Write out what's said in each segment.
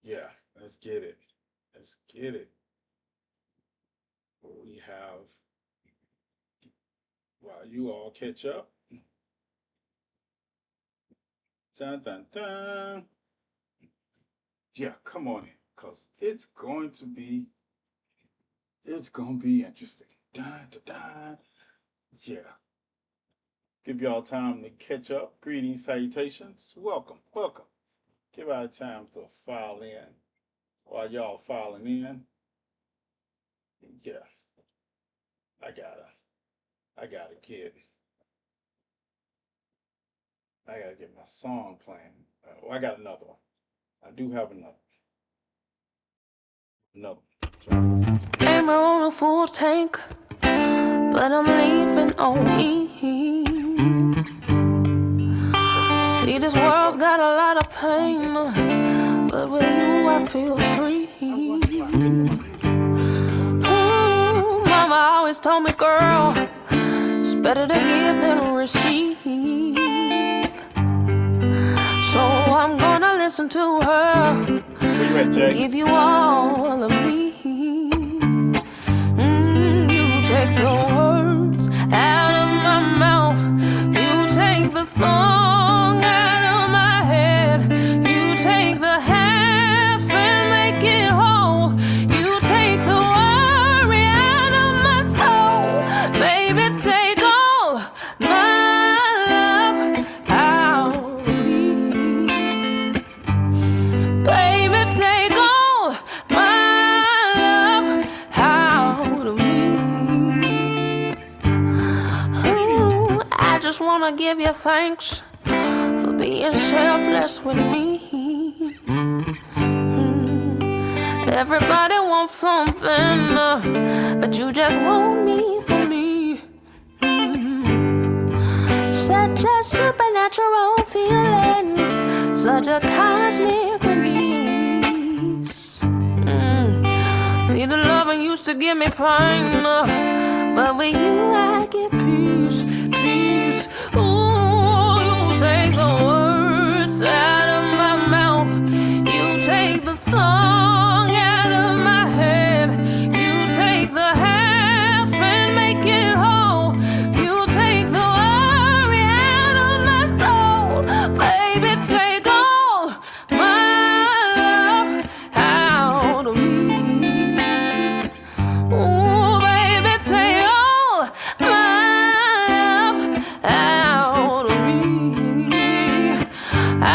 Yeah, let's get it. Let's get it. What we have while you all catch up. Dun dun dun. Yeah, come on in, cause it's gonna be interesting. Dun dun dun. Yeah, give y'all time to catch up. Greetings, salutations. Welcome, welcome. Give our time to file in while y'all filing in. Yeah, I gotta, I gotta get, I gotta get my song playing. I got another one. I do have another. Ain't on a full tank, but I'm leaving on E. See, this world's got a lot of pain, but with you I feel free. Mama always told me, girl, it's better to give than receive. So I'm gonna listen to her and give you all of me. You take the words out of my mouth, you take the song out of my head, you take the half and make it whole, you take the worry out of my soul. Baby, take all my love out of me. Baby, take all my love out of me. Ooh, I just wanna give you thanks for being selfless with me. Everybody wants something, but you just want me for me. Such a supernatural feeling, such a cosmic release. See, the loving used to give me pain, but with you I get peace, peace. Ooh, you take the words out of my mouth, you take the song out of my head, you take the half and make it whole, you take the worry out of my soul. Baby, take all my love out of me. Ooh, baby, take all my love out of me. I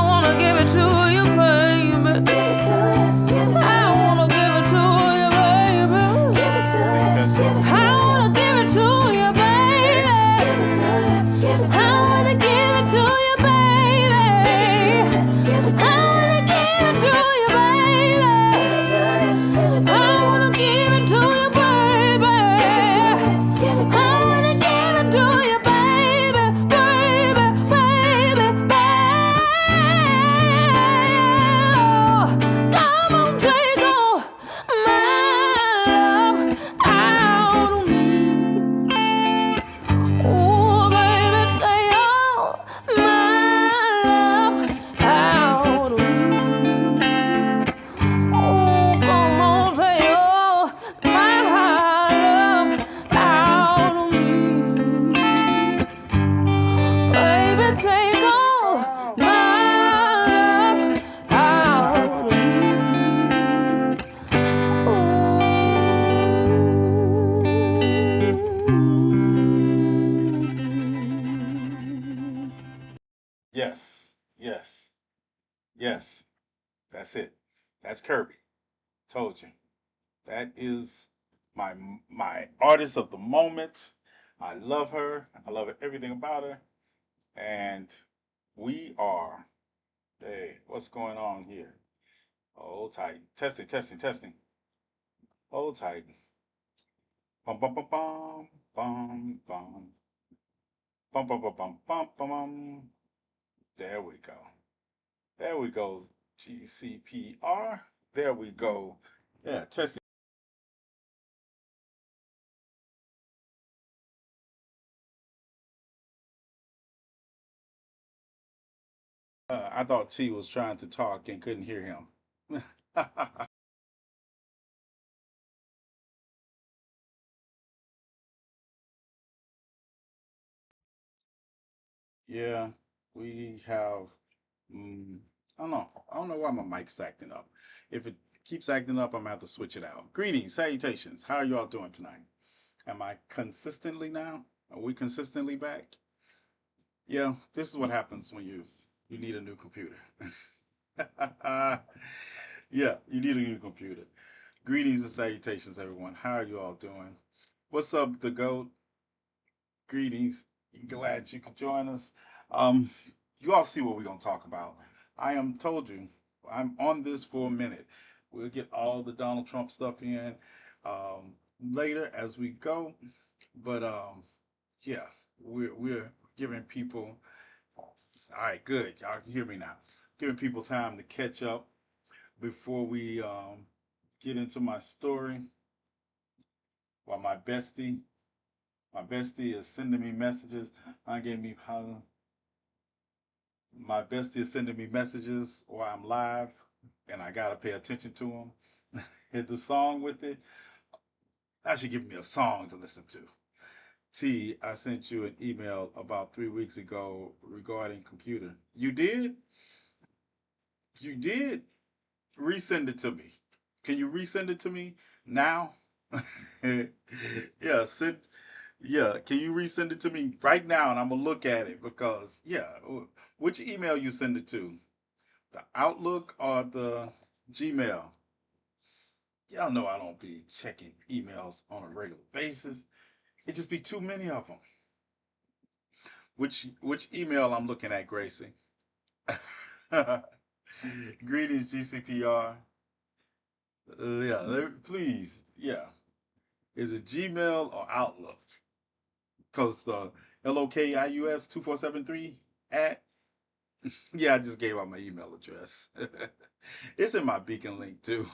wanna give it to you, baby. Give it to you, give it to you. I wanna give it to you, baby. Give it to you, give it to you. I wanna give it to you, baby. Give it to you, give it to you. I wanna give it to you, baby. Give it to you, give it to you. I wanna give it to you, baby. Give it to you, give it to you. I wanna give it to you, baby. Give it to you, give it to you. I wanna give it to you, baby, baby, baby, baby. Come on, take all my love out of me. Ooh, baby, take all my love out of me. Oh, come on, take all my love out of me. Baby, take all my love out of me. Ooh. Yes, yes, yes. That's it. That's Kirby. Told you. That is my my artist of the moment. I love her. I love everything about her. And we are. Hey, what's going on here? Hold tight. Testing, testing, testing. Hold tight. Bum bum bum bum bum bum bum bum bum bum bum bum. Bum. There we go. There we go. GCPR. There we go. Yeah, testing. I thought T was trying to talk and couldn't hear him. Yeah, we have. Mm, I don't know. I don't know why my mic's acting up. If it keeps acting up, I'm gonna have to switch it out. Greetings, salutations. How are you all doing tonight? Am I consistently now? Are we consistently back? Yeah, this is what happens when you need a new computer. Yeah, you need a new computer. Greetings and salutations, everyone. How are you all doing? What's up, the GOAT? Greetings. Glad you could join us. Um, you all see what we're gonna talk about. I am told you I'm on this for a minute. We'll get all the Donald Trump stuff in later as we go, but yeah, we're giving people. All right, good. Y'all can hear me now. Giving people time to catch up before we get into my story. While my bestie is sending me messages. I gave me my bestie is sending me messages while I'm live, and I gotta pay attention to them. Hit the song with it. That should give me a song to listen to. T, I sent you an email about 3 weeks ago regarding computer. You did? You did? Resend it to me. Can you resend it to me now? Yeah, send. Yeah, can you resend it to me right now, and I'm gonna look at it because yeah, which email you send it to? The Outlook or the Gmail? Y'all know I don't be checking emails on a regular basis. It just be too many of them. Which email I'm looking at, Gracie? Greetings, GCPR. Yeah, please. Yeah. Is it Gmail or Outlook? Because the LOKIUS 2473 at. Yeah, I just gave out my email address. It's in my beacon link too.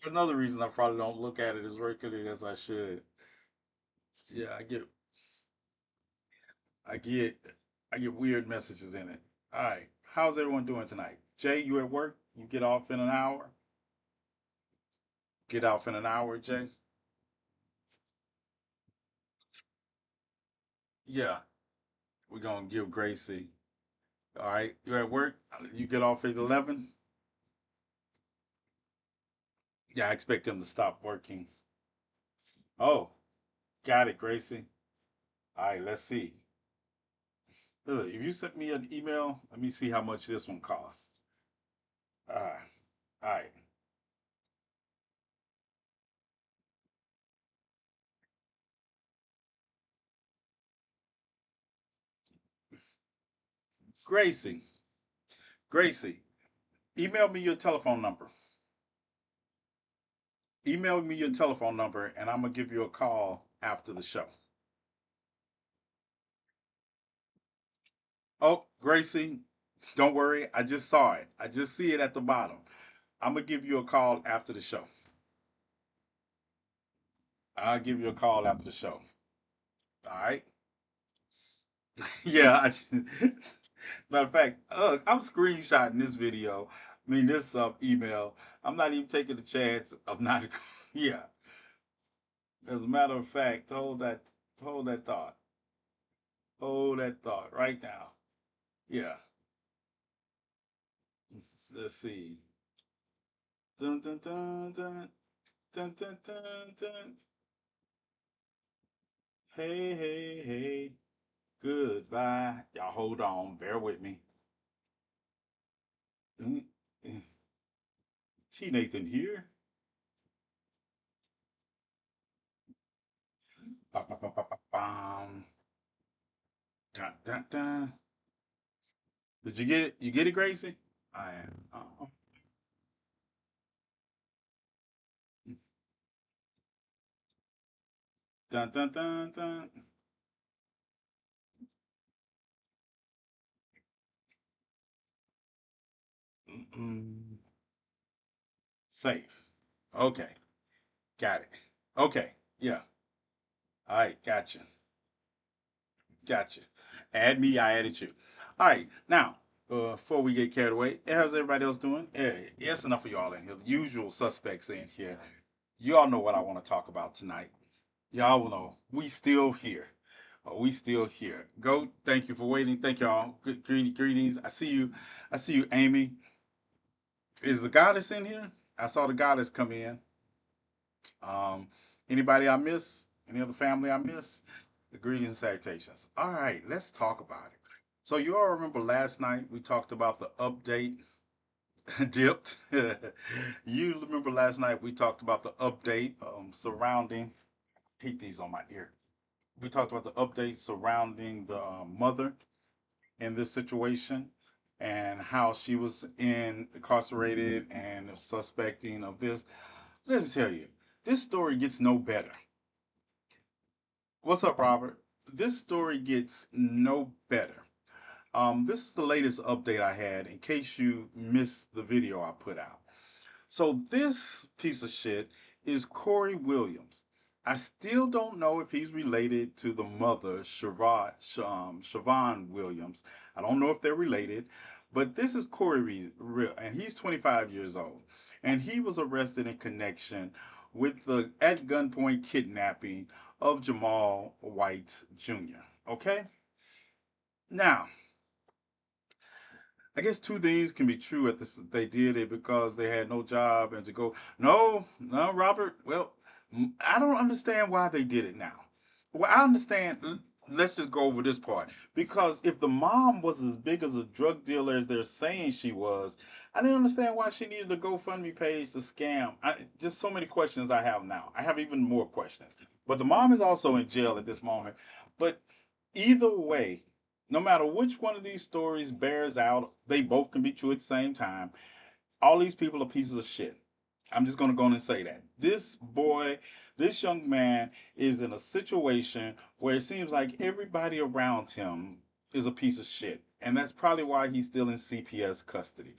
Another reason I probably don't look at it as regularly as I should. Yeah, I get, I get weird messages in it. All right, how's everyone doing tonight? Jay, you at work? You get off in an hour? Get off in an hour, Jay? Yeah, we're gonna give Gracie. All right, you at work? You get off at 11? Yeah, I expect him to stop working. Oh, got it, Gracie. All right, let's see. If you sent me an email, let me see how much this one costs. All right, Gracie. Gracie, email me your telephone number. Email me your telephone number, and I'm gonna give you a call after the show. Oh, Gracie, don't worry. I just saw it. I just see it at the bottom. I'm gonna give you a call after the show. I'll give you a call after the show. All right. Yeah. Matter of fact, look, I'm screenshotting this video. I mean, this email. I'm not even taking the chance of not. Yeah. As a matter of fact, hold that thought. Hold that thought right now. Yeah. Let's see. Dun dun dun dun dun dun dun dun. Hey hey hey. Goodbye. Y'all hold on. Bear with me. TNathan here. Ba, ba, ba, ba, ba, bum. Dun, dun, dun. Did you get it? You get it, Gracie? I am. Dun dun dun dun. Mm-mm. Safe. Okay. Got it. Okay. Yeah. All right. Gotcha. Gotcha. Add me. I added you. All right. Now, Before we get carried away, how's everybody else doing? Hey, yes, enough of y'all in here. The usual suspects in here. You all know what I want to talk about tonight. Y'all know we still here. We still here. Go. Thank you for waiting. Thank y'all. Greetings. I see you. I see you, Amy. Is the goddess in here? I saw the goddess come in. Um, anybody I miss? Any other family I miss? The greetings and salutations. All right, let's talk about it. So you all remember last night we talked about the update dipped. You remember last night we talked about the update surrounding. Keep these on my ear. We talked about the update surrounding the mother in this situation and how she was incarcerated and suspecting of this. Let me tell you, this story gets no better. What's up, Robert? This story gets no better. This is the latest update I had in case you missed the video I put out. So this piece of shit is Corey Williams. I still don't know if he's related to the mother, Siobhan Williams. I don't know if they're related, but this is Corey, and he's 25 years old. And he was arrested in connection with the at gunpoint kidnapping of Jamal White Jr. Okay? Now, I guess two things can be true at this. They did it because they had no job and to go. No, no, Robert. Well, I don't understand why they did it now. Well, I understand. Let's just go over this part because if the mom was as big as a drug dealer as they're saying she was, I didn't understand why she needed a GoFundMe page to scam. Just so many questions I have now. I have even more questions. But the mom is also in jail at this moment. But either way, no matter which one of these stories bears out, they both can be true at the same time. All these people are pieces of shit. I'm just going to go on and say that. This boy, this young man is in a situation where it seems like everybody around him is a piece of shit. And that's probably why he's still in CPS custody.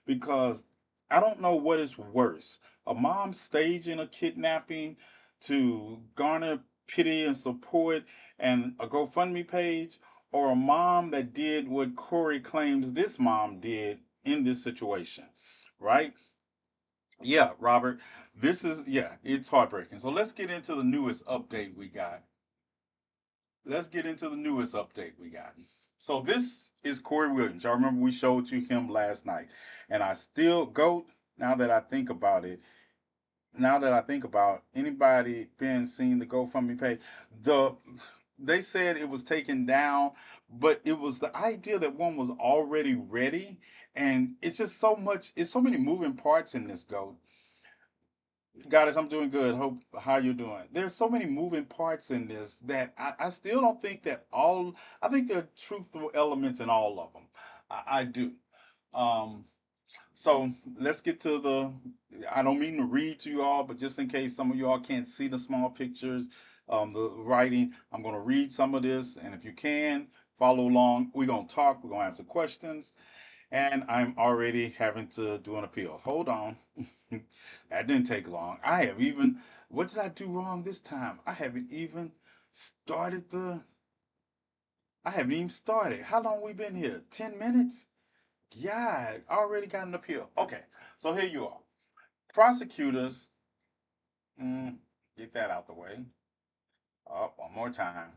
Because I don't know what is worse, a mom staging a kidnapping to garner pity and support and a GoFundMe page, or a mom that did what Corey claims this mom did in this situation, right? Yeah, Robert, yeah, it's heartbreaking. So let's get into the newest update we got. Let's get into the newest update we got. So this is Corey Williams. Y'all remember we showed you him last night, and I still go now that I think about it. Now that I think about anybody been seeing the GoFundMe page, the they said it was taken down, but it was the idea that one was already ready, and it's just so much. It's so many moving parts in this go. Goddess, I'm doing good. Hope how you're doing. There's so many moving parts in this that I still don't think that all. I think there are truthful elements in all of them. I do. Um, so let's get to the. I don't mean to read to you all, but just in case some of you all can't see the small pictures, the writing, I'm going to read some of this, and if you can follow along, we're going to talk. We're going to answer questions, and I'm already having to do an appeal. Hold on. That didn't take long. I have even. What did I do wrong this time? I haven't even started the. I haven't even started. How long we been here? 10 minutes. Yeah, I already got an appeal. Okay, so here you are. Prosecutors, mm, get that out the way. Oh, one more time.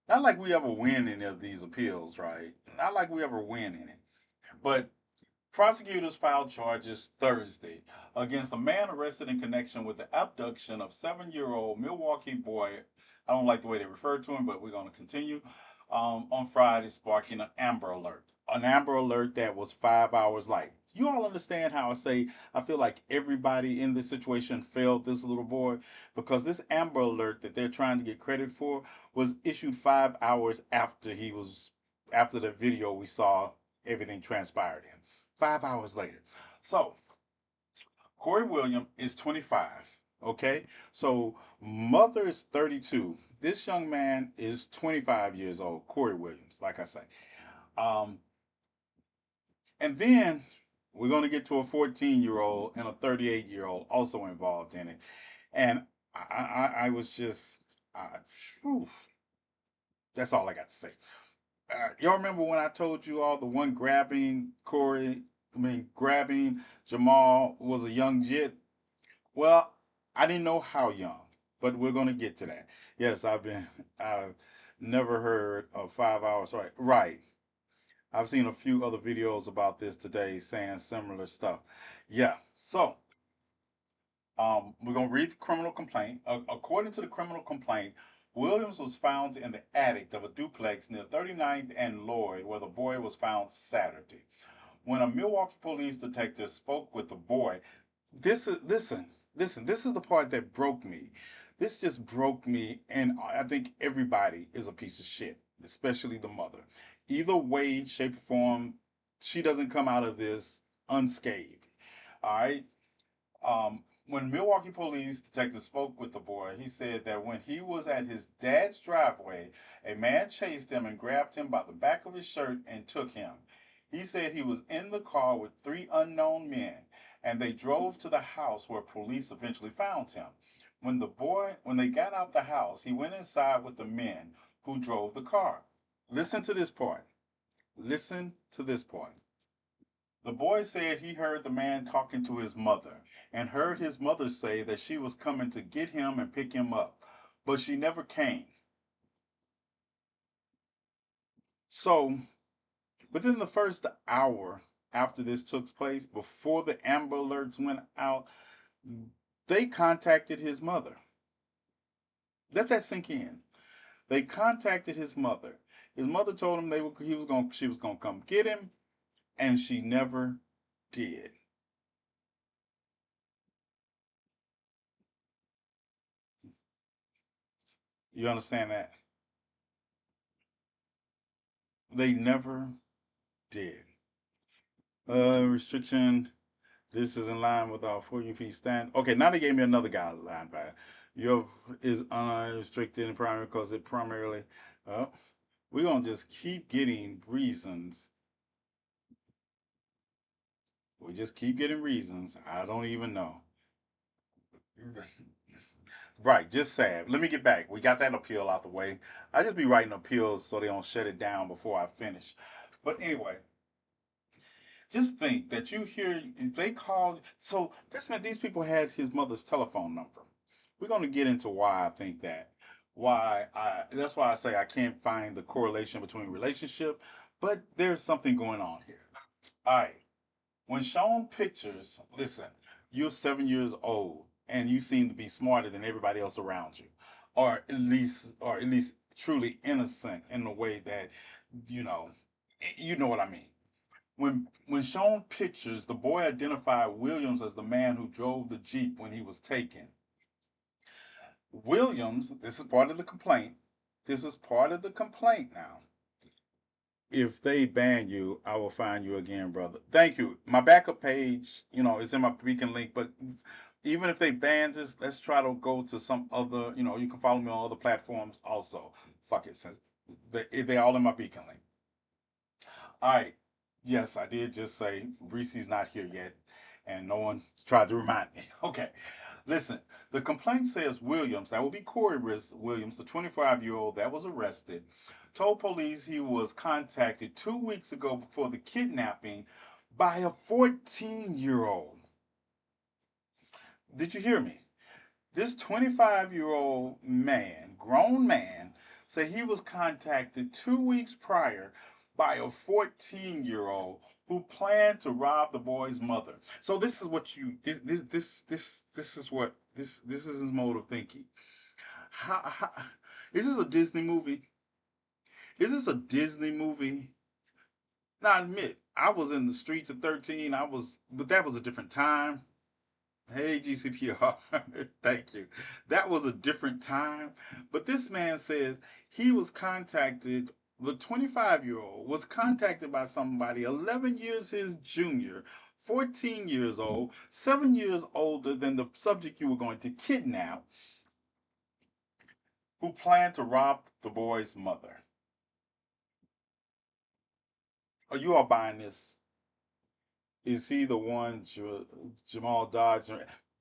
Not like we ever win any of these appeals, right? Not like we ever win any. But prosecutors filed charges Thursday against a man arrested in connection with the abduction of 7-year-old Milwaukee boy. I don't like the way they refer to him, but we're going to continue. On Friday, sparking an Amber Alert. An Amber Alert that was 5 hours late. You all understand how I say I feel like everybody in this situation failed this little boy because this Amber Alert that they're trying to get credit for was issued 5 hours after after the video we saw everything transpired in. 5 hours later. So Corey Williams is 25. Okay, so mother is 32. This young man is 25 years old. Corey Williams, like I say. Um, and then we're going to get to a 14-year-old and a 38-year-old also involved in it. And I was just, uh, that's all I got to say. Y'all remember when I told you all the one grabbing grabbing Jamal was a young jit? Well, I didn't know how young, but we're gonna get to that. Yes, I've never heard of 5 hours. Right, right. I've seen a few other videos about this today saying similar stuff. Yeah. So, we're gonna read the criminal complaint. According to the criminal complaint, Williams was found in the attic of a duplex near 39th and Lloyd, where the boy was found Saturday. When a Milwaukee police detective spoke with the boy, this is listen. This is the part that broke me. This just broke me, and I think everybody is a piece of shit, especially the mother. Either way, shape, or form, she doesn't come out of this unscathed. All right. When Milwaukee police detective spoke with the boy, he said that when he was at his dad's driveway, a man chased him and grabbed him by the back of his shirt and took him. He said he was in the car with three unknown men, and they drove to the house where police eventually found him. When they got out the house, he went inside with the men who drove the car. Listen to this part. Listen to this part. The boy said he heard the man talking to his mother and heard his mother say that she was coming to get him and pick him up, but she never came. So, within the first hour after this took place, before the Amber Alerts went out, they contacted his mother. Let that sink in. They contacted his mother. His mother told him she was gonna come get him, and she never did. You understand that? They never did. Restriction. This is in line with our 40 feet stand. Okay, now they gave me another guideline back. Your is unrestricted in primary because it primarily. Uh, we're gonna just keep getting reasons. We just keep getting reasons. I don't even know. Right, just sad. Let me get back. We got that appeal out the way. I just be writing appeals so they don't shut it down before I finish. But anyway, just think that you hear they called. So this meant these people had his mother's telephone number. We're going to get into why I think that. Why I that's why I say I can't find the correlation between relationship, but there's something going on here. All right. When shown pictures, listen, you're 7 years old and you seem to be smarter than everybody else around you, or at least truly innocent in the way that you know, you know what I mean. When shown pictures, the boy identified Williams as the man who drove the Jeep when he was taken. Williams, this is part of the complaint. This is part of the complaint now. If they ban you, I will find you again, brother. Thank you. My backup page, is in my beacon link, but even if they ban this, let's try to go to some other, you can follow me on other platforms also. Fuck it, since they all in my beacon link. All right. Yes, I did just say Reese's not here yet, and no one tried to remind me. Okay. Listen, the complaint says Williams, that would be Corey Williams, the 25-year-old that was arrested, told police he was contacted 2 weeks ago before the kidnapping by a 14-year-old. Did you hear me? This 25-year-old man, grown man, said he was contacted 2 weeks prior by a 14-year-old who planned to rob the boy's mother. So this is what you this is his mode of thinking. How is this a Disney movie? Is this a Disney movie? Now I admit, I was in the streets at 13. But that was a different time. Hey, GCPR. Thank you. That was a different time. But this man says he was contacted, the 25-year-old was contacted by somebody 11 years his junior, 14 years old, 7 years older than the subject you were going to kidnap, who planned to rob the boy's mother. Are you all buying this? Is he the one, Jamal Dodge?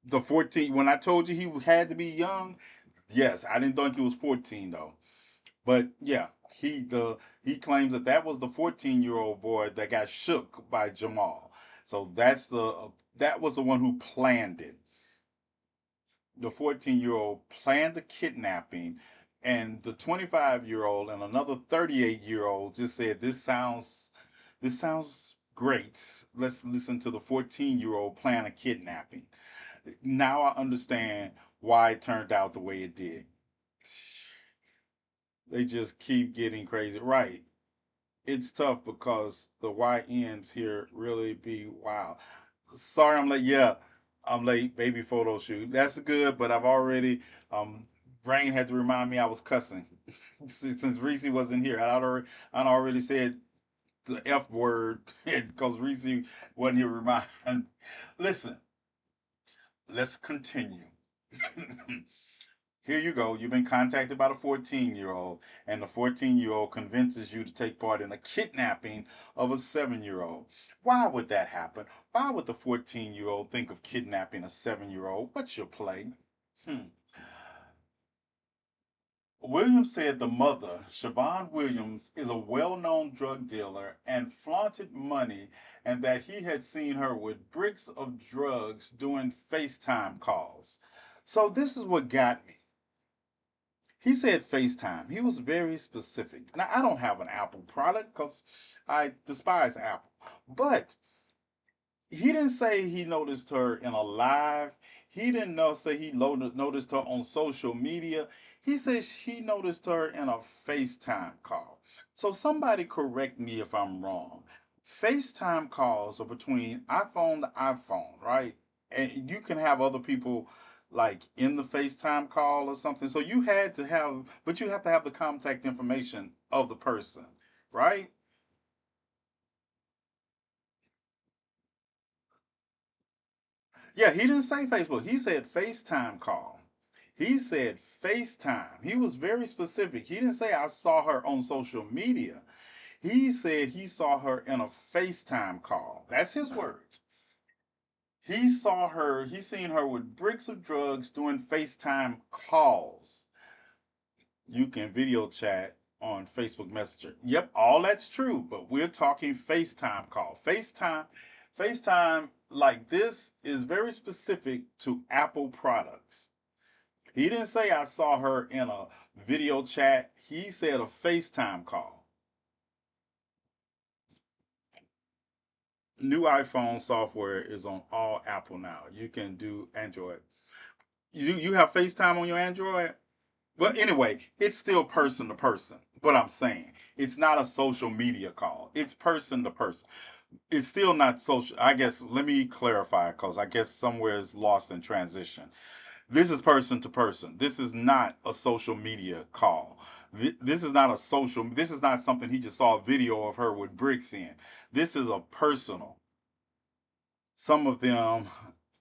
The 14, when I told you he had to be young, yes, I didn't think he was 14 though. But yeah, he claims that that was the 14-year-old boy that got shook by Jamal. So that was the one who planned it. The 14-year-old planned the kidnapping, and the 25-year-old and another 38-year-old just said, this sounds great. Let's listen to the 14-year-old plan a kidnapping. Now I understand why it turned out the way it did. They just keep getting crazy. Right. It's tough because the YNs here really be wow. Sorry I'm late. Yeah, I'm late. Baby photo shoot. That's good, but I've already brain had to remind me I was cussing. Since Reese wasn't here. I already said the F word because Reese wasn't here to remind. Listen, let's continue. Here you go. You've been contacted by the 14-year-old, and the 14-year-old convinces you to take part in a kidnapping of a 7-year-old. Why would that happen? Why would the 14-year-old think of kidnapping a 7-year-old? What's your play? Hmm. Williams said the mother, Siobhan Williams, is a well known drug dealer and flaunted money, and that he had seen her with bricks of drugs doing FaceTime calls. So, this is what got me. He said FaceTime. He was very specific. Now, I don't have an Apple product because I despise Apple. But he didn't say he noticed her in a live. He didn't say he noticed her on social media. He says he noticed her in a FaceTime call. So somebody correct me if I'm wrong. FaceTime calls are between iPhone to iPhone, right? And you can have other people like in the FaceTime call or something. So you had to have, but you have to have the contact information of the person, right? Yeah, he didn't say Facebook. He said FaceTime call. He said FaceTime. He was very specific. He didn't say I saw her on social media. He said he saw her in a FaceTime call. That's his words. He saw her, he seen her with bricks of drugs doing FaceTime calls. You can video chat on Facebook Messenger. Yep, all that's true, but we're talking FaceTime call. FaceTime like this is very specific to Apple products. He didn't say I saw her in a video chat. He said a FaceTime call. New iPhone software is on all Apple now. You can do Android. You have FaceTime on your Android? Well, anyway, it's still person to person. What I'm saying, it's not a social media call. It's person to person. It's still not social. I guess let me clarify because I guess somewhere is lost in transition. This is person to person. This is not a social media call. This is not a social. This is not something he just saw a video of her with bricks in. This is a personal. Some of them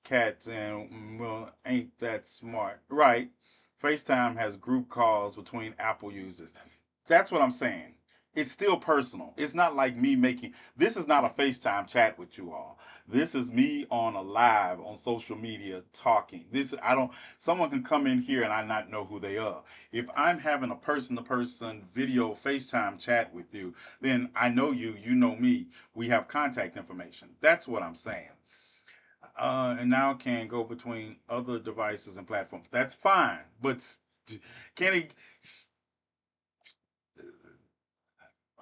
cats and well ain't that smart, right? FaceTime has group calls between Apple users. That's what I'm saying. It's still personal. It's not like me making this is not a FaceTime chat with you all. This is me on a live on social media talking. This I don't someone can come in here and I not know who they are. If I'm having a person to person video FaceTime chat with you, then I know you, you know me. We have contact information. That's what I'm saying. And now can go between other devices and platforms. That's fine, but can he?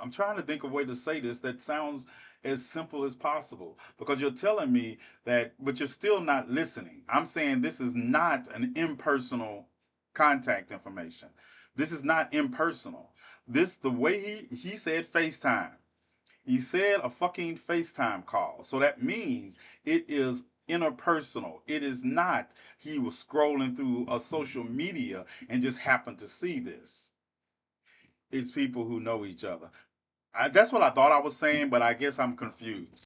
I'm trying to think of a way to say this that sounds as simple as possible because you're telling me that, but you're still not listening. I'm saying this is not an impersonal contact information. This is not impersonal. This the way he said FaceTime. He said a fucking FaceTime call. So that means it is interpersonal. It is not he was scrolling through a social media and just happened to see this. It's people who know each other. That's what I thought I was saying, but I guess I'm confused.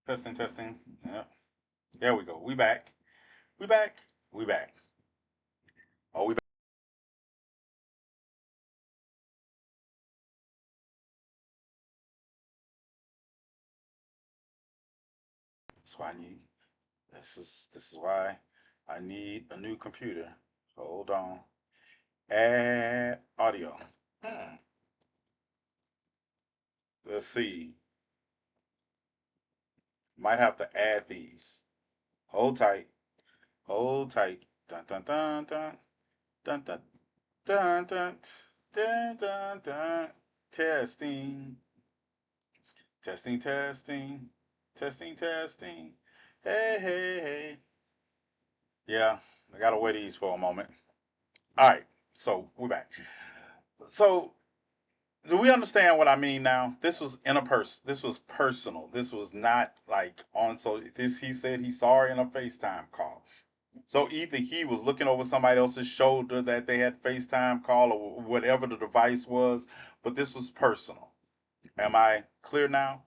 Testing, testing. Yeah. There we go. We back. We back. We back. That's why I need. This is why I need a new computer. Hold on. Add audio. Hmm. Let's see. Might have to add these. Hold tight. Hold tight. Dun dun dun dun dun dun dun dun dun dun dun. Testing. Testing. Testing. Testing. Testing. Hey hey hey. Yeah, I gotta wear these for a moment. All right, so we're back. So do we understand what I mean now? This was in a person. This was personal. This was not like on. So this he said he saw her in a FaceTime call. So either he was looking over somebody else's shoulder that they had FaceTime call or whatever the device was, but this was personal. Am I clear now?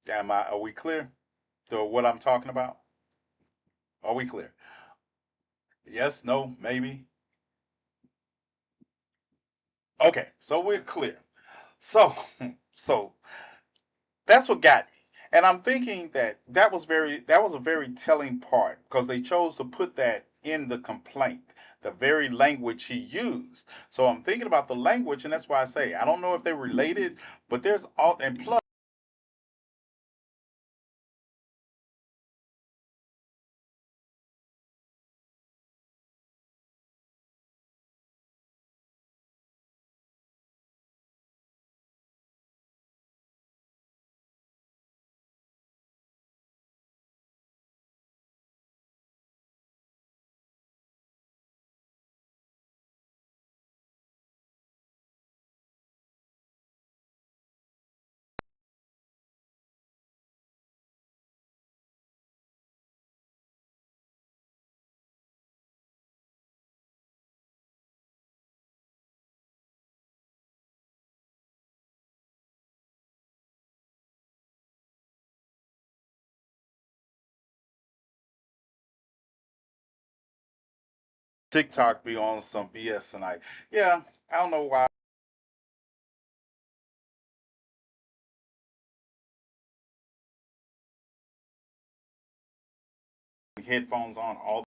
Are we clear to what I'm talking about? Are we clear? Yes, no, maybe. Okay, so we're clear. So so that's what got me. And I'm thinking that that was a very telling part because they chose to put that in the complaint, the very language he used. So I'm thinking about the language, and that's why I say I don't know if they're related, but there's all and plus TikTok be on some BS tonight. Yeah, I don't know why headphones on all the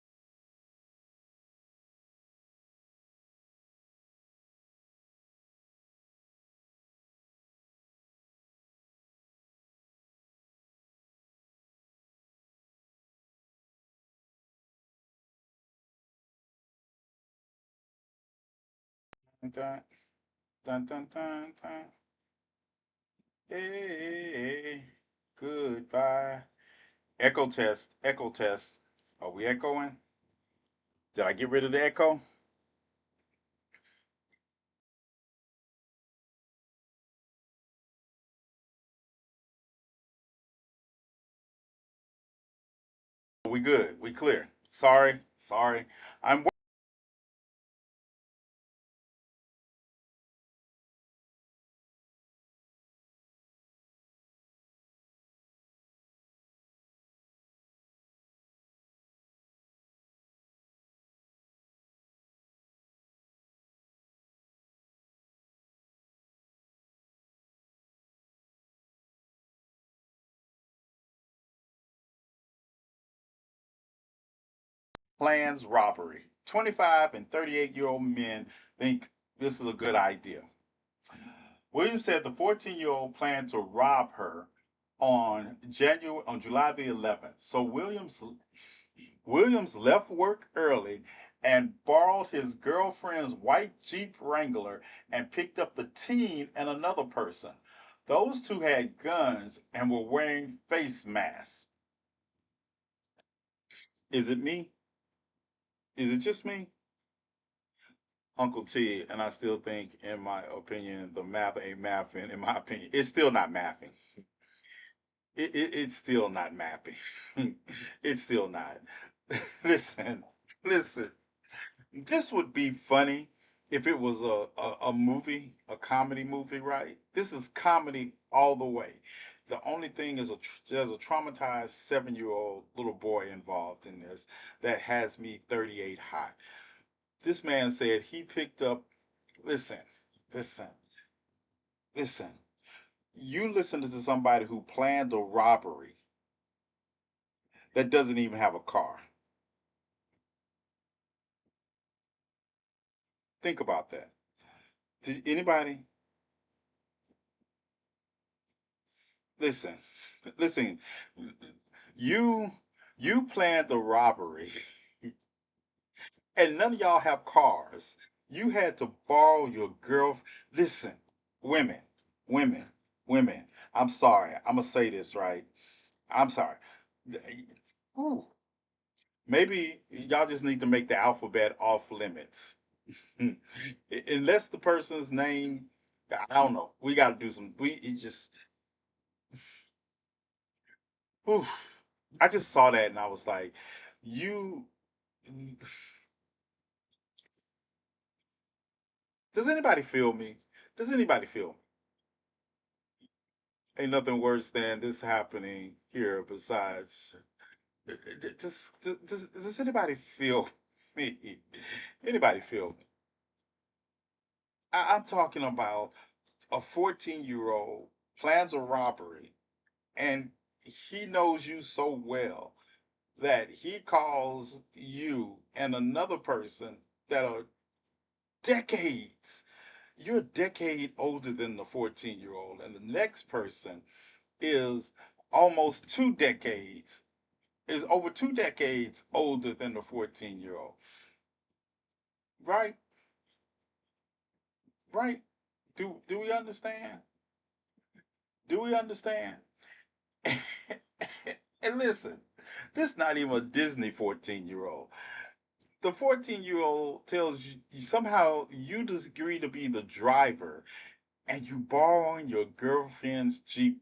time. Dun dun dun dun. Hey, goodbye. Echo test. Echo test. Are we echoing? Did I get rid of the echo? We good. We clear. Sorry. Sorry. I'm plans robbery. 25 and 38-year-old men think this is a good idea. Williams said the 14-year-old planned to rob her on July the 11th. So Williams left work early and borrowed his girlfriend's white Jeep Wrangler and picked up the teen and another person. Those two had guns and were wearing face masks. Is it me? Is it just me? Uncle T, and I still think, in my opinion, the math ain't mathing. In my opinion, it's still not mathing. It's still not mapping. It's still not. Listen, listen. This would be funny if it was a movie, a comedy movie, right? This is comedy all the way. The only thing is there's a traumatized 7-year-old little boy involved in this that has me 38 hot. This man said he picked up. Listen, listen, listen. You listen to somebody who planned a robbery that doesn't even have a car. Think about that. Did anybody listen? Listen, you you planned the robbery, and none of y'all have cars. You had to borrow your girl. Listen, women, women, women. I'm sorry. I'm gonna say this right. I'm sorry. Ooh. Maybe y'all just need to make the alphabet off limits. Unless the person's name, I don't know. We got to do some. We it just. Oof. I just saw that and I was like, you. Does anybody feel me? Does anybody feel me? Ain't nothing worse than this happening here besides. Does anybody feel me? Anybody feel me? I'm talking about a 14-year-old plans a robbery and he knows you so well that he calls you and another person that are decades. You're a decade older than the 14-year-old, and the next person is almost 2 decades, is over 2 decades older than the 14-year-old. Right? Right? Do we understand? Do we understand? And listen, this is not even a Disney 14-year-old. The 14-year-old tells you somehow you disagree to be the driver and you borrowing your girlfriend's Jeep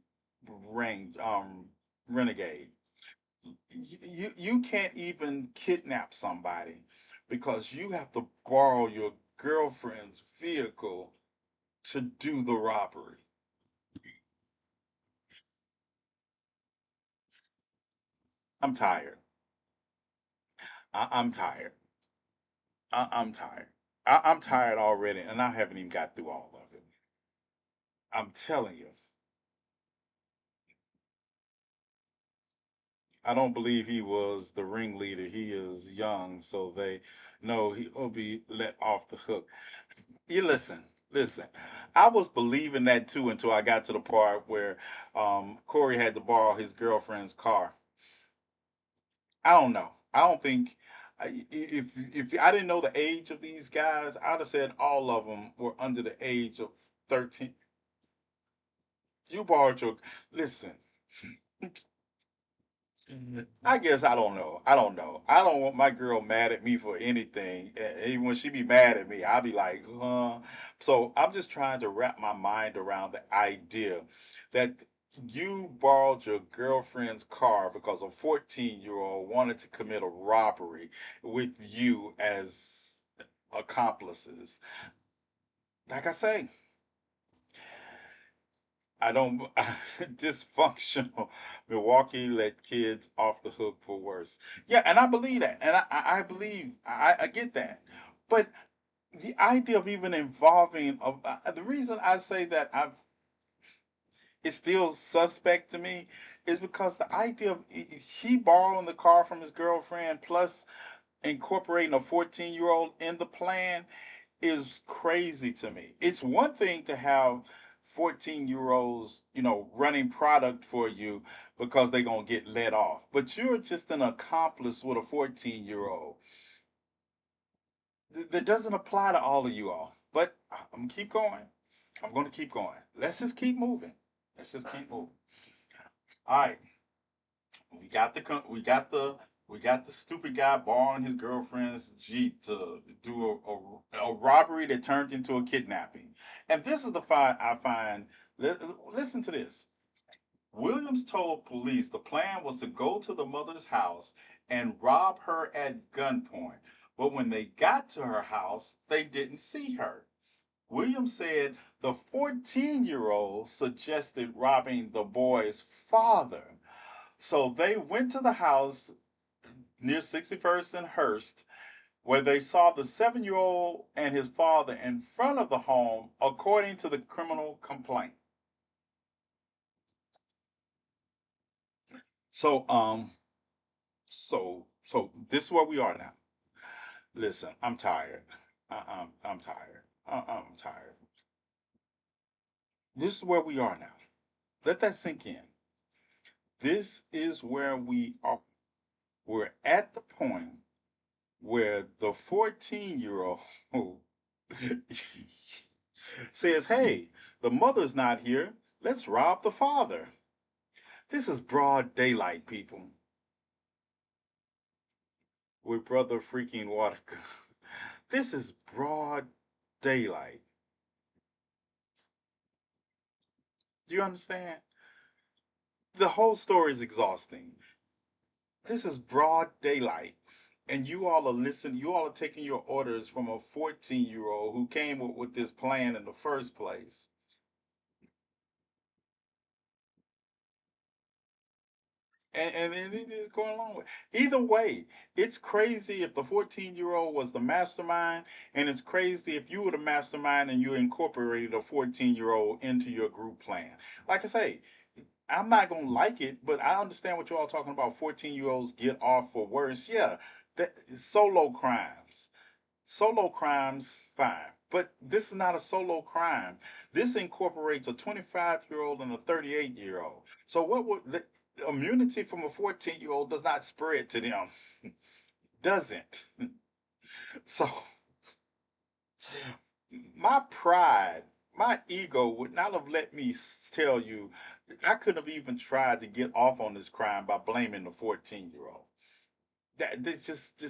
Renegade. You can't even kidnap somebody because you have to borrow your girlfriend's vehicle to do the robbery. I'm tired. I'm tired. I'm tired. I'm tired already, and I haven't even got through all of it. I'm telling you, I don't believe he was the ringleader. He is young, so they know he will be let off the hook. You listen, listen. I was believing that too until I got to the part where Corey had to borrow his girlfriend's car. I don't know. I don't think if I didn't know the age of these guys, I'd have said all of them were under the age of 13. You borrowed your listen. I guess I don't know. I don't know. I don't want my girl mad at me for anything. Even when she be mad at me, I'll be like, huh. So I'm just trying to wrap my mind around the idea that you borrowed your girlfriend's car because a 14-year-old wanted to commit a robbery with you as accomplices. Like I say, I don't dysfunctional Milwaukee let kids off the hook for worse. Yeah, and I believe that, and I believe I get that, but the idea of even involving of the reason I say that I've it's still suspect to me is because the idea of he borrowing the car from his girlfriend plus incorporating a 14-year-old in the plan is crazy to me. It's one thing to have 14-year-olds, running product for you because they're going to get let off. But you're just an accomplice with a 14-year-old. That doesn't apply to all of you all. But I'm going to keep going. I'm going to keep going. Let's just keep moving. Let's just keep moving. All right. We got the stupid guy borrowing his girlfriend's Jeep to do a robbery that turned into a kidnapping. And this is the find I find. Listen to this. Williams told police the plan was to go to the mother's house and rob her at gunpoint. But when they got to her house, they didn't see her. Williams said the 14-year-old suggested robbing the boy's father. So they went to the house near 61st and Hurst, where they saw the 7-year-old and his father in front of the home, according to the criminal complaint. So, So this is where we are now. Listen, I'm tired. I'm tired. I'm tired. This is where we are now. Let that sink in. This is where we are. We're at the point where the 14-year-old says, "Hey, the mother's not here. Let's rob the father." This is broad daylight, people. With brother freaking water. This is broad daylight. Do you understand? The whole story is exhausting. This is broad daylight. And you all are listening, you all are taking your orders from a 14-year-old who came up with this plan in the first place. And it is going along with either way. It's crazy if the 14-year-old was the mastermind, and it's crazy if you were the mastermind and you incorporated a 14-year-old into your group plan. Like I say, I'm not gonna like it, but I understand what you're all talking about. 14-year-olds get off for worse. Yeah, that solo crimes. Solo crimes, fine. But this is not a solo crime. This incorporates a 25-year-old and a 38-year-old. So what would the immunity from a 14-year-old does not spread to them. Doesn't. So my pride, my ego would not have let me tell you I couldn't have even tried to get off on this crime by blaming the 14-year-old. That this just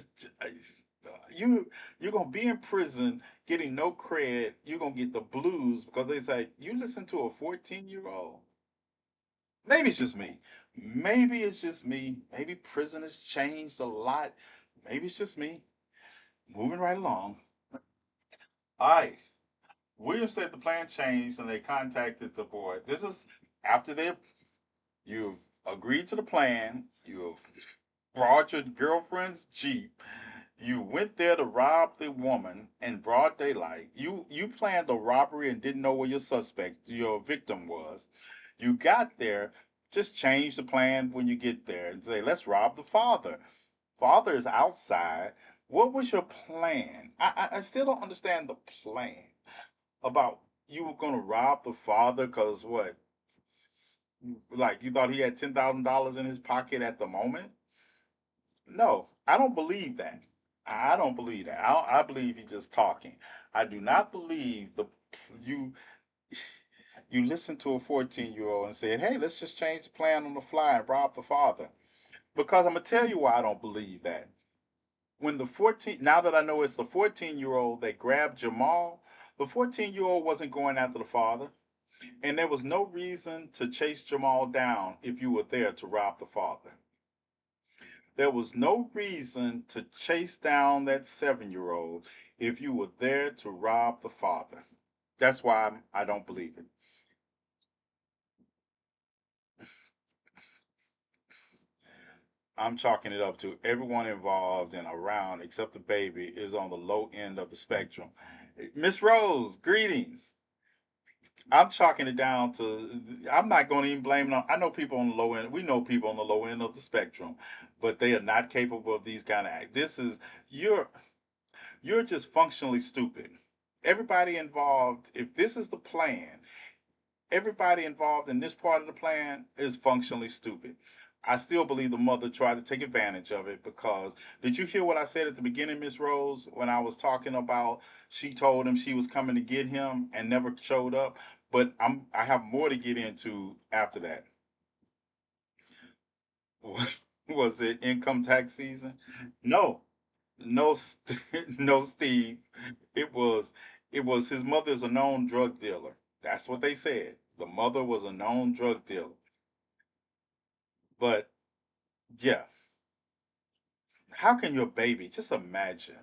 you you're gonna be in prison getting no cred. You're gonna get the blues because they say you listen to a 14-year-old. Maybe it's just me. Maybe it's just me. Maybe prison has changed a lot. Maybe it's just me. Moving right along. All right. William said the plan changed and they contacted the boy. This is after you've agreed to the plan. You've brought your girlfriend's Jeep. You went there to rob the woman in broad daylight. You planned the robbery and didn't know where your victim was. You got there, just change the plan when you get there and say, let's rob the father. Father is outside. What was your plan? I still don't understand the plan about you were gonna rob the father because what? Like you thought he had $10,000 in his pocket at the moment? No, I don't believe that. I don't believe that. I believe he's just talking. I do not believe you you listened to a 14-year-old and said, "Hey, let's just change the plan on the fly and rob the father." Because I'm gonna tell you why I don't believe that. When the 14, now that I know it's the 14-year-old that grabbed Jamal, the 14-year-old wasn't going after the father, and there was no reason to chase Jamal down if you were there to rob the father. There was no reason to chase down that 7-year-old if you were there to rob the father. That's why I don't believe it. I'm chalking it up to everyone involved and around except the baby is on the low end of the spectrum. Miss Rose, greetings. I'm chalking it down to I'm not going to even blame it on. I know people on the low end. We know people on the low end of the spectrum, but they are not capable of these kind of acts. This is you're you're just functionally stupid. Everybody involved, if this is the plan, everybody involved in this part of the plan is functionally stupid. I still believe the mother tried to take advantage of it because did you hear what I said at the beginning, Miss Rose, when I was talking about she told him she was coming to get him and never showed up? But I have more to get into after that. Was it income tax season? No, no, no, Steve. It was it was his mother's a known drug dealer. That's what they said. The mother was a known drug dealer. But yeah, how can your baby just imagine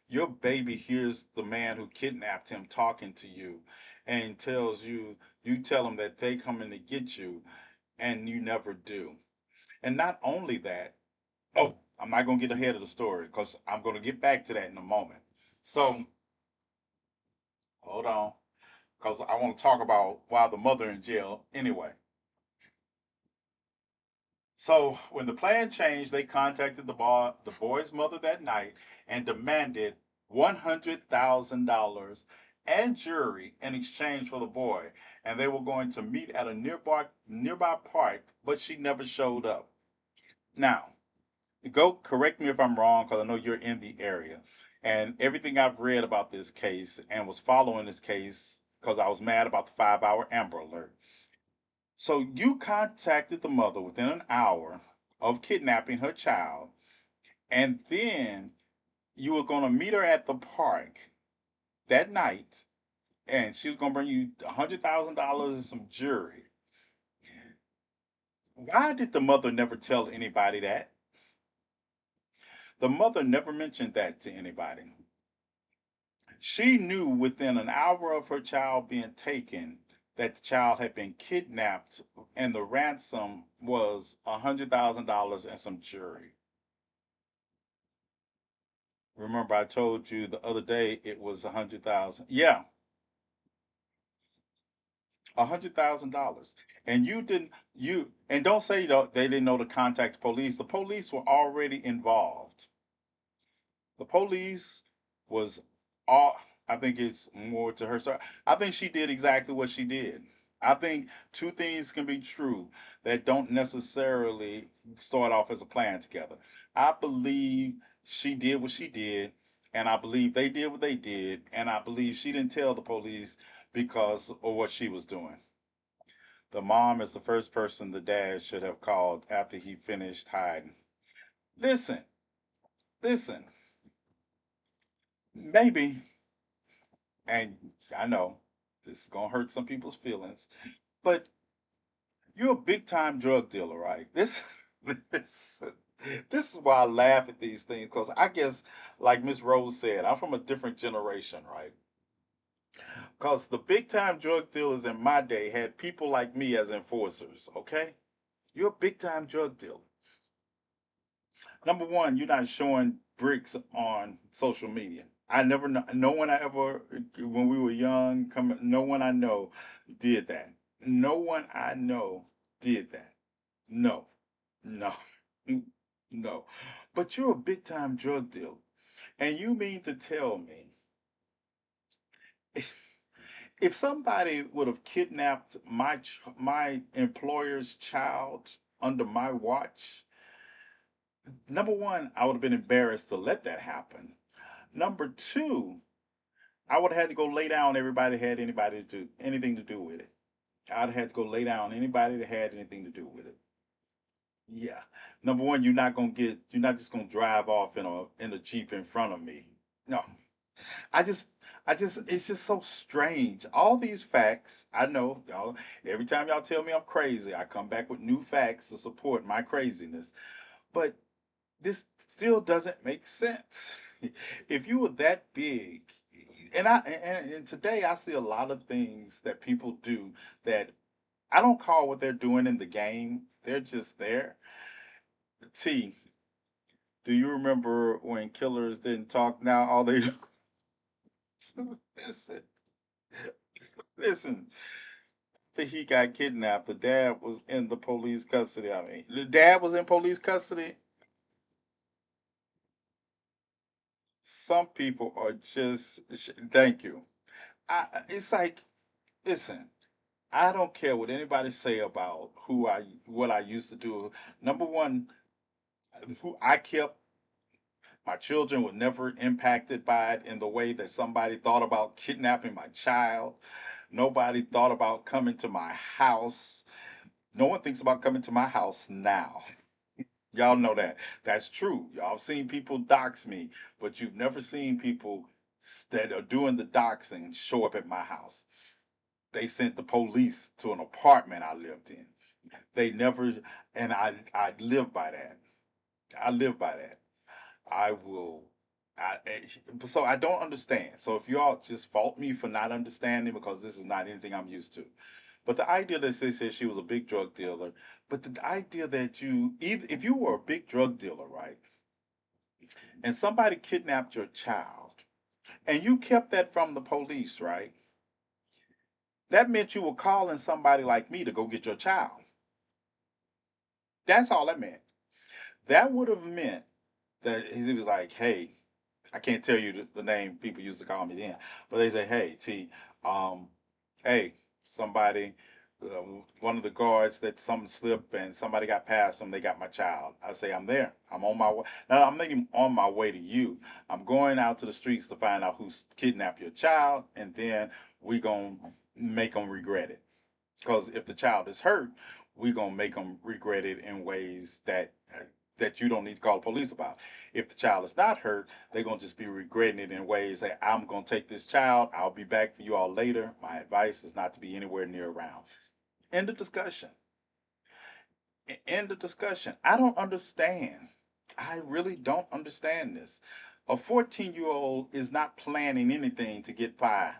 your baby hears the man who kidnapped him talking to you and tells you you tell him that they coming to get you and you never do. And not only that, oh, I'm not gonna get ahead of the story because I'm gonna get back to that in a moment. So hold on, because I want to talk about why the mother in jail anyway. So when the plan changed, they contacted the boy's mother that night and demanded $100,000 and jury in exchange for the boy. And they were going to meet at a nearby park, but she never showed up. Now, go correct me if I'm wrong, because I know you're in the area. And everything I've read about this case and was following this case because I was mad about the 5 hour Amber Alert. So you contacted the mother within an hour of kidnapping her child, and then you were going to meet her at the park that night, and she was going to bring you $100,000 and some jewelry. Why did the mother never tell anybody that? The mother never mentioned that to anybody. She knew within an hour of her child being taken that the child had been kidnapped and the ransom was $100,000 and some jewelry. Remember, I told you the other day it was 100,000. Yeah, $100,000. And you didn't and don't say they didn't know to contact the police. The police were already involved. The police was all. I think it's more to her side. I think she did exactly what she did. I think two things can be true that don't necessarily start off as a plan together. I believe she did what she did, and I believe they did what they did, and I believe she didn't tell the police because of what she was doing. The mom is the first person the dad should have called after he finished hiding. Listen, listen, maybe, and I know this is gonna hurt some people's feelings, but you're a big time drug dealer, right? This this is why I laugh at these things because I guess, like Miss Rose said, I'm from a different generation, right? Because the big time drug dealers in my day had people like me as enforcers. Okay, you're a big time drug dealer. Number one, you're not showing bricks on social media. I never know. No one I ever, when we were young, no one I know did that. No one I know did that. No, no, no. But you're a big time drug dealer, and you mean to tell me if somebody would have kidnapped my employer's child under my watch, number one, I would have been embarrassed to let that happen. Number two, I would have had to go lay down everybody that had anybody to do anything to do with it. I'd have had to go lay down anybody that had anything to do with it. Yeah. Number one, you're not just gonna drive off in a Jeep in front of me. No. I just it's just so strange. All these facts, I know y'all every time y'all tell me I'm crazy, I come back with new facts to support my craziness. But this still doesn't make sense. If you were that big, and today I see a lot of things that people do that I don't call what they're doing in the game. They're just there. T, do you remember when killers didn't talk? Now all they listen, listen. After he got kidnapped, the dad was in the police custody. I mean, the dad was in police custody. Some people are just. Thank you. It's like, listen. I don't care what anybody say about what I used to do. Number one, who I kept my children were never impacted by it in the way that somebody thought about kidnapping my child. Nobody thought about coming to my house. No one thinks about coming to my house now. Y'all know that. That's true. Y'all have seen people dox me, but you've never seen people that are doing the doxing show up at my house. They sent the police to an apartment I lived in. They never, and I live by that. I live by that. I will. So I don't understand. So if y'all just fault me for not understanding because this is not anything I'm used to. But the idea that they said she was a big drug dealer, but the idea that even if you were a big drug dealer, right, and somebody kidnapped your child, and you kept that from the police, right, that meant you were calling somebody like me to go get your child. That's all that meant. That would have meant that he was like, hey, I can't tell you the name people used to call me then, but they say, hey, T, um, hey, somebody, one of the guards that something slipped and somebody got past them, they got my child. I say, I'm there. I'm on my way. Now, I'm not even on my way to you. I'm going out to the streets to find out who's kidnapped your child, and then we going to make them regret it. Because if the child is hurt, we're gonna make them regret it in ways that you don't need to call the police about. If the child is not hurt, they're gonna just be regretting it in ways that I'm gonna take this child. I'll be back for you all later. My advice is not to be anywhere near around. End of discussion. End of discussion. I don't understand. I really don't understand this. A 14-year-old is not planning anything to get by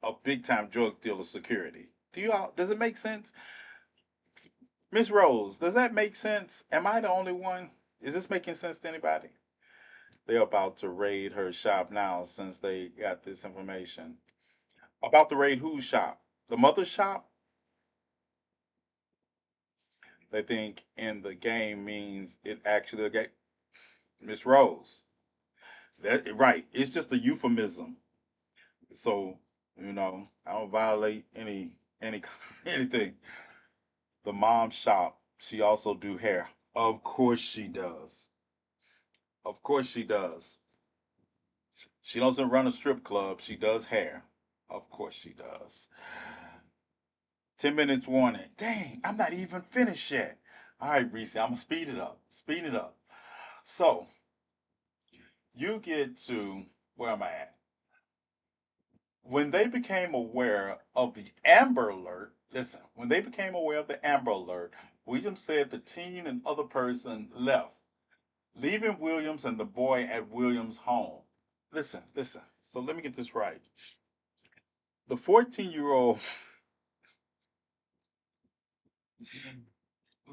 a big time drug dealer security. Does it make sense? Miss Rose, does that make sense? Am I the only one? Is this making sense to anybody? They're about to raid her shop now since they got this information. About to raid whose shop? The mother's shop? They think in the game means it actually get Miss Rose. That right. It's just a euphemism. So, I don't violate any anything. The mom shop, she also do hair. Of course she does. Of course she does. She doesn't run a strip club. She does hair. Of course she does. 10 minutes warning. Dang, I'm not even finished yet. All right, Reese, I'm going to speed it up. Speed it up. So, you get to, where am I at? When they became aware of the Amber Alert, listen, when they became aware of the Amber Alert, Williams said the teen and other person left, leaving Williams and the boy at Williams' home. Listen, listen. So let me get this right. The 14-year-old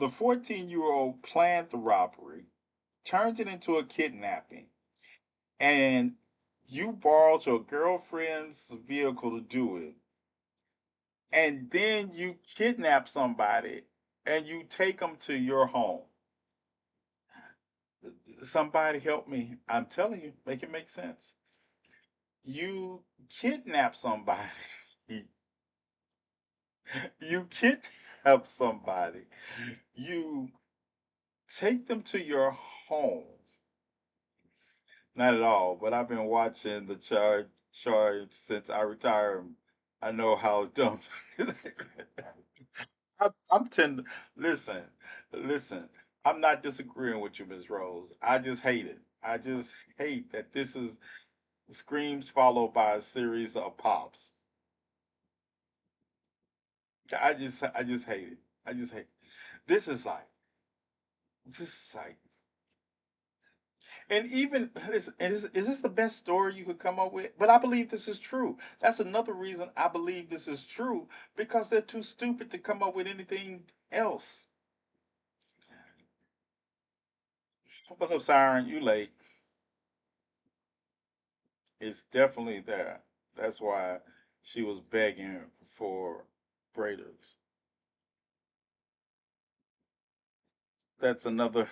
The 14-year-old planned the robbery, turned it into a kidnapping, and you borrowed your girlfriend's vehicle to do it. And then you kidnap somebody and you take them to your home. Somebody help me. I'm telling you, make it make sense. You kidnap somebody. You kidnap somebody. You take them to your home. Not at all, but I've been watching the charge since I retired. I know how it's done. I'm tend. Listen, listen. I'm not disagreeing with you, Miss Rose. I just hate it. I just hate that this is screams followed by a series of pops. I just hate it. I just hate. This is like, this is like And even is this the best story you could come up with? But I believe this is true. That's another reason I believe this is true because they're too stupid to come up with anything else. What's up, Siren? You late? It's definitely there. That's why she was begging for Braiders. That's another.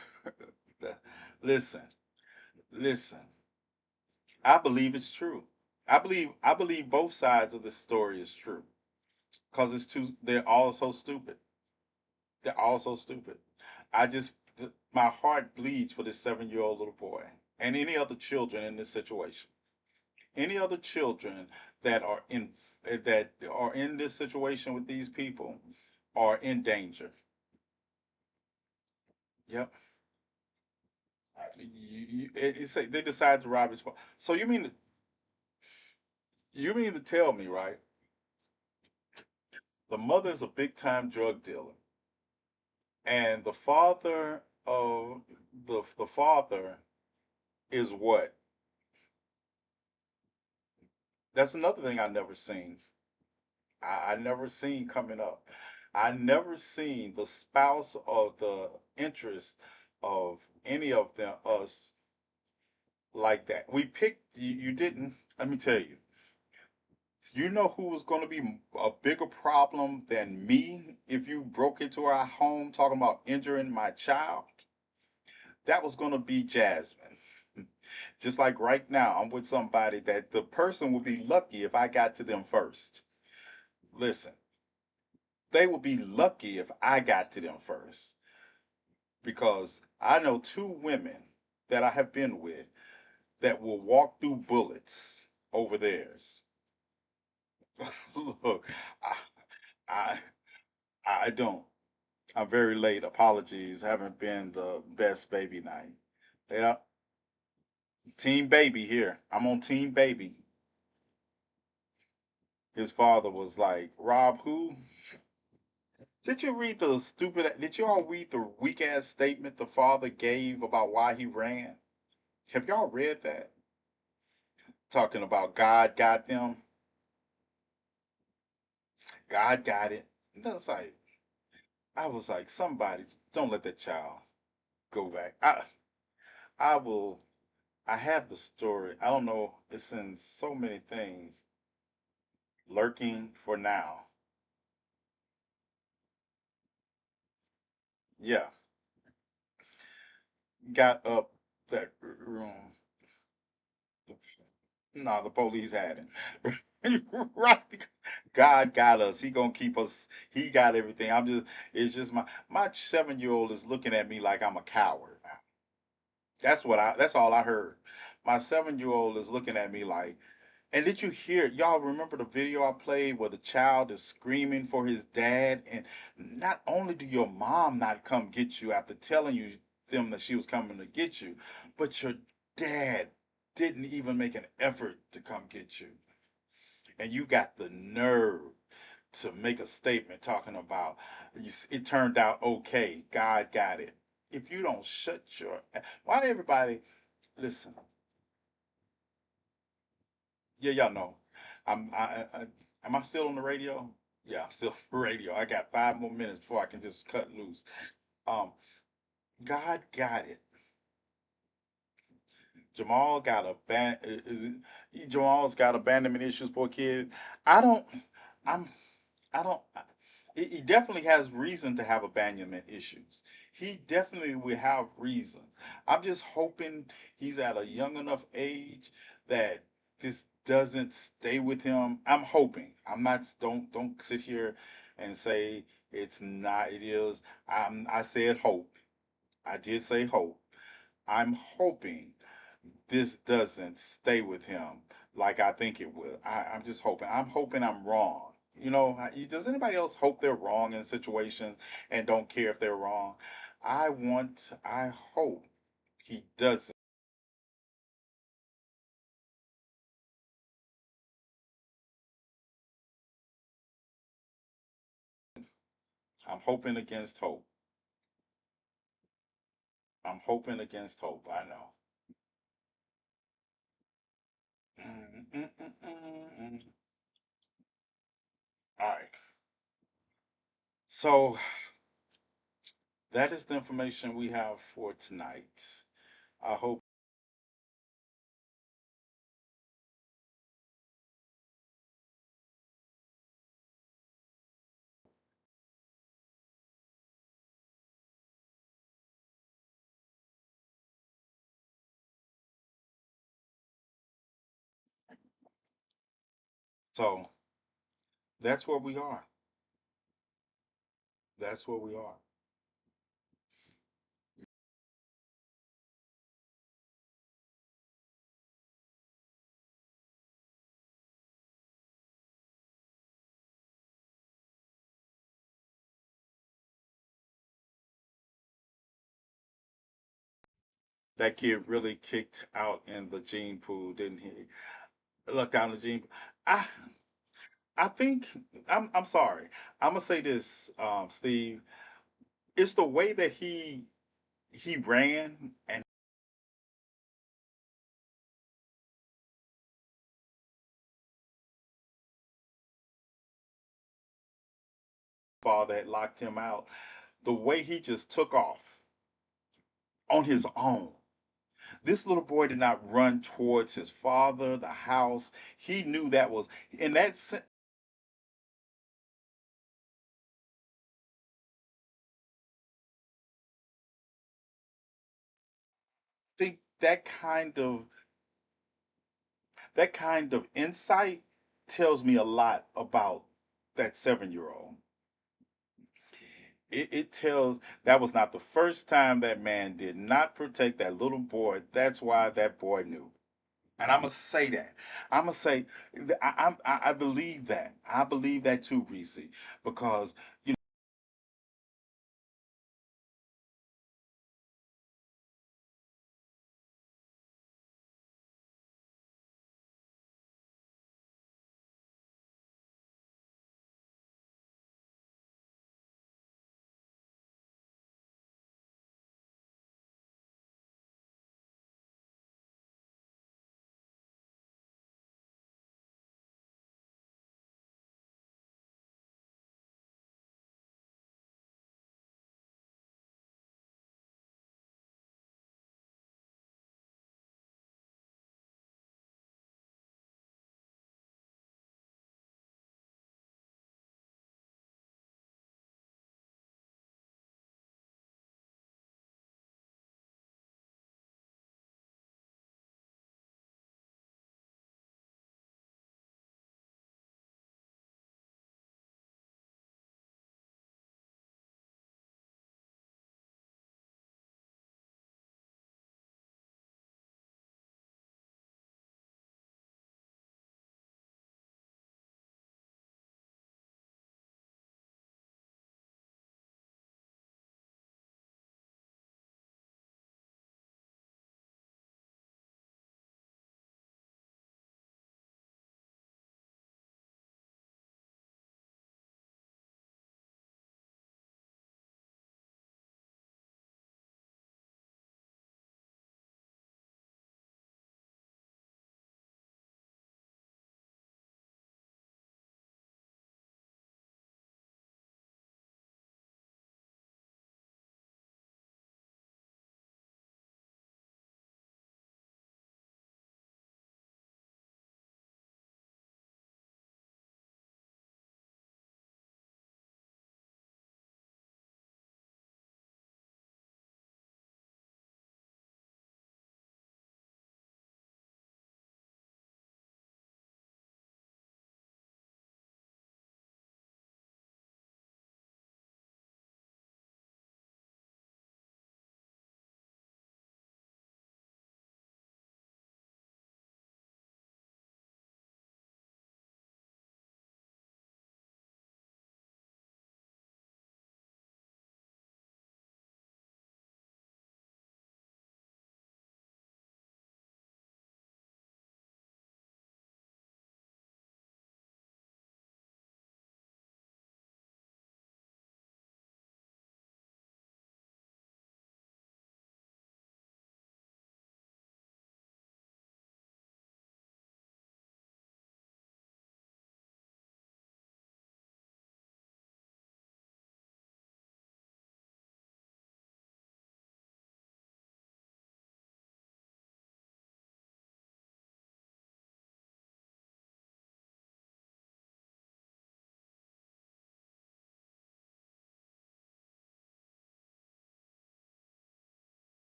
Listen, listen. I believe it's true. I believe both sides of the story is true because it's too. They're all so stupid. They're all so stupid. My heart bleeds for this 7-year old little boy and any other children in this situation. Any other children that are in this situation with these people are in danger. Yep. They decide to rob his phone. So you mean to tell me, right? The mother's a big time drug dealer, and the father is what? That's another thing I never seen. I never seen coming up. I never seen the spouse of the interest of any of them us like that. We picked you. You didn't. Let me tell you. You know who was going to be a bigger problem than me if you broke into our home talking about injuring my child? That was going to be Jasmine. Just like right now, I'm with somebody that the person will be lucky if I got to them first. Listen, they will be lucky if I got to them first because I know two women that I have been with that will walk through bullets over theirs. Look, I, I, I don't. I'm very late. Apologies. Haven't been the best baby night. Yeah, team baby here. I'm on team baby. His father was like, Rob, who? Did you read the stupid? Did you all read the weak ass statement the father gave about why he ran? Have y'all read that? Talking about God got them. God got it. And I was like, somebody don't let that child go back. I will. I have the story. I don't know. It's in so many things. Lurking for now. Yeah, got up that room. No, the police had him. Right. God got us. He gonna keep us. He got everything. It's just my 7-year-old is looking at me like I'm a coward now. That's all I heard. My 7-year-old is looking at me like, and did you hear, y'all remember the video I played where the child is screaming for his dad? And not only do your mom not come get you after telling you them that she was coming to get you, but your dad didn't even make an effort to come get you. And you got the nerve to make a statement talking about it turned out okay, God got it. If you don't shut your, why everybody listen? Yeah, y'all know. Am I still on the radio? Yeah, I'm still on the radio. I got 5 more minutes before I can just cut loose. Um, God got it. Jamal got a is it, Jamal's got abandonment issues, poor kid. I don't. I'm. I don't. He definitely has reason to have abandonment issues. He definitely will have reasons. I'm just hoping he's at a young enough age that this doesn't stay with him. I'm hoping. I'm not. Don't sit here and say it's not. It is. I said hope. I did say hope. I'm hoping this doesn't stay with him like I think it will. I'm just hoping. I'm hoping I'm wrong. Does anybody else hope they're wrong in situations and don't care if they're wrong? I hope he doesn't. I'm hoping against hope. I'm hoping against hope. I know. Mm, mm, mm, mm, mm. All right. So that is the information we have for tonight. I hope so. That's where we are. That's where we are. That kid really kicked out in the gene pool, didn't he? Look down the gene. I I think I'm sorry. I'm gonna say this, Steve. It's the way that he ran and father had locked him out. The way he just took off on his own. This little boy did not run towards his father, the house. He knew that was in that think that kind of insight tells me a lot about that 7-year old. It tells that was not the first time that man did not protect that little boy. That's why that boy knew. And I'm gonna say that. I'm gonna say I believe that. I believe that too, Reese, because